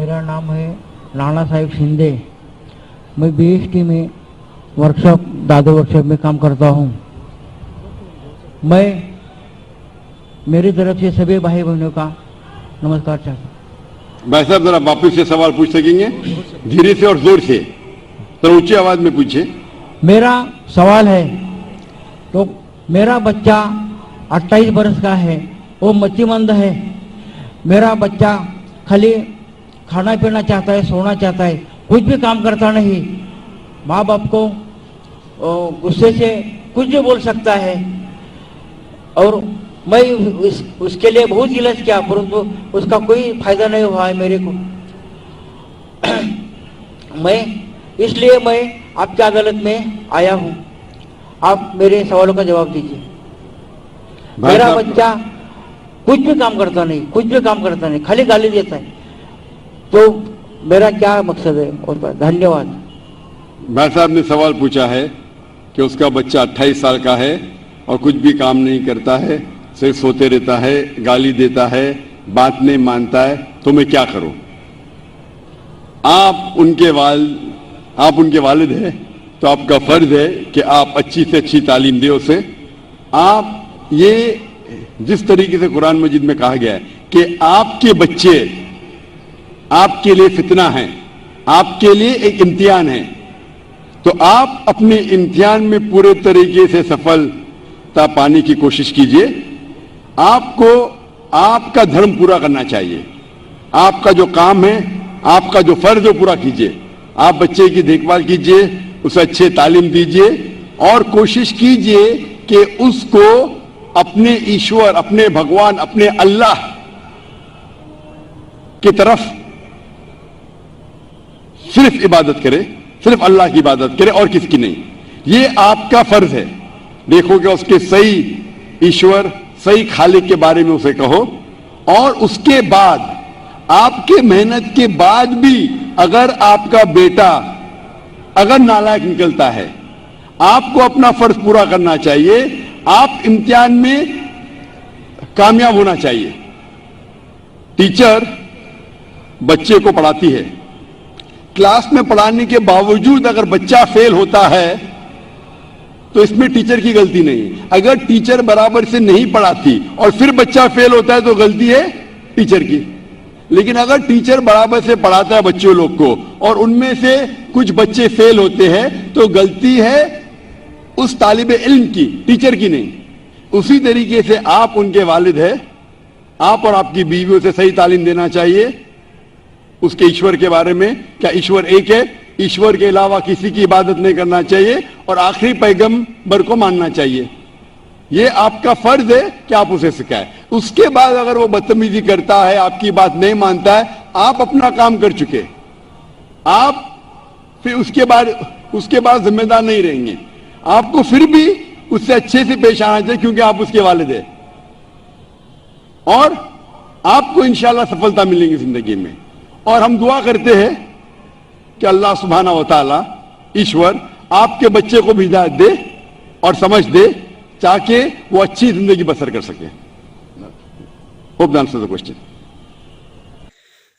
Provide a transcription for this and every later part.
मेरा नाम है नाना साहेब शिंदे। मैं बीएसटी में वर्कशॉप दादू वर्कशॉप में काम करता हूँ। मैं मेरी तरफ से सभी भाई बहनों का नमस्कार चाहता हूँ। भाई साहब जरा वापस से सवाल पूछ सकेंगे? धीरे से और जोर से, थोड़ा ऊंची आवाज में पूछिए। मेरा सवाल है, तो मेरा बच्चा 28 बरस का है, वो मतिमंद है। मेरा बच्चा खाली खाना पीना चाहता है, सोना चाहता है, कुछ भी काम करता नहीं। माँ बाप को गुस्से से कुछ भी बोल सकता है, और मैं उसके लिए बहुत इलाज किया, परंतु उसका कोई फायदा नहीं हुआ है मेरे को। इसलिए मैं आपकी अदालत में आया हूँ। आप मेरे सवालों का जवाब दीजिए। मेरा बच्चा कुछ भी काम करता नहीं, खाली गाली देता है, तो मेरा क्या मकसद है? और धन्यवाद। भाई साहब ने सवाल पूछा है कि उसका बच्चा 28 साल का है और कुछ भी काम नहीं करता है, सिर्फ सोते रहता है, गाली देता है, बात नहीं मानता है, तो मैं क्या करूं? आप उनके वालिद हैं, तो आपका फर्ज है कि आप अच्छी से अच्छी तालीम दें उसे। आप ये जिस तरीके से कुरान मजीद में कहा गया है कि आपके बच्चे आपके लिए फितना है, आपके लिए एक इम्तिहान है, तो आप अपने इम्तिहान में पूरे तरीके से सफलता पाने की कोशिश कीजिए। आपको आपका धर्म पूरा करना चाहिए। आपका जो काम है, आपका जो फर्ज है पूरा कीजिए। आप बच्चे की देखभाल कीजिए, उसे अच्छे तालीम दीजिए और कोशिश कीजिए कि उसको अपने ईश्वर, अपने भगवान, अपने अल्लाह की तरफ सिर्फ इबादत करे, सिर्फ अल्लाह की इबादत करे और किसकी नहीं। ये आपका फर्ज है। देखोगे उसके सही ईश्वर, सही खालिक के बारे में उसे कहो, और उसके बाद आपके मेहनत के बाद भी अगर आपका बेटा अगर नालायक निकलता है, आपको अपना फर्ज पूरा करना चाहिए। आप इम्तिहान में कामयाब होना चाहिए। टीचर बच्चे को पढ़ाती है, क्लास में पढ़ाने के बावजूद अगर बच्चा फेल होता है तो इसमें टीचर की गलती नहीं। अगर टीचर बराबर से नहीं पढ़ाती और फिर बच्चा फेल होता है तो गलती है टीचर की। लेकिन अगर टीचर बराबर से पढ़ाता है बच्चों लोग को और उनमें से कुछ बच्चे फेल होते हैं तो गलती है उस तालिबे इल्म की, टीचर की नहीं। उसी तरीके से आप उनके वालिद हैं, आप और आपकी बीवी उसे सही तालीम देना चाहिए उसके ईश्वर के बारे में। क्या ईश्वर एक है? ईश्वर के अलावा किसी की इबादत नहीं करना चाहिए और आखिरी पैगंबर को मानना चाहिए। ये आपका फर्ज है कि आप उसे सिखाएं। उसके बाद अगर वो बदतमीजी करता है, आपकी बात नहीं मानता है, आप अपना काम कर चुके, आप फिर उसके बाद जिम्मेदार नहीं रहेंगे। आपको फिर भी उससे अच्छे से पेश आना चाहिए क्योंकि आप उसके वालिद हैं और आपको इंशाल्लाह सफलता मिलेगी जिंदगी में। और हम दुआ करते हैं कि अल्लाह सुब्हाना व तआला ईश्वर आपके बच्चे को भी हिदायत दे और समझ दे ताकि वो अच्छी जिंदगी बसर कर सके। Hope the answer the question.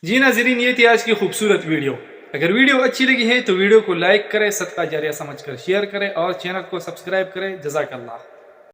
जी नाज़रीन, ये थी आज की खूबसूरत वीडियो। अगर वीडियो अच्छी लगी है तो वीडियो को लाइक करें, सदका जारिया समझकर शेयर करें और चैनल को सब्सक्राइब करें। जज़ाकल्लाह।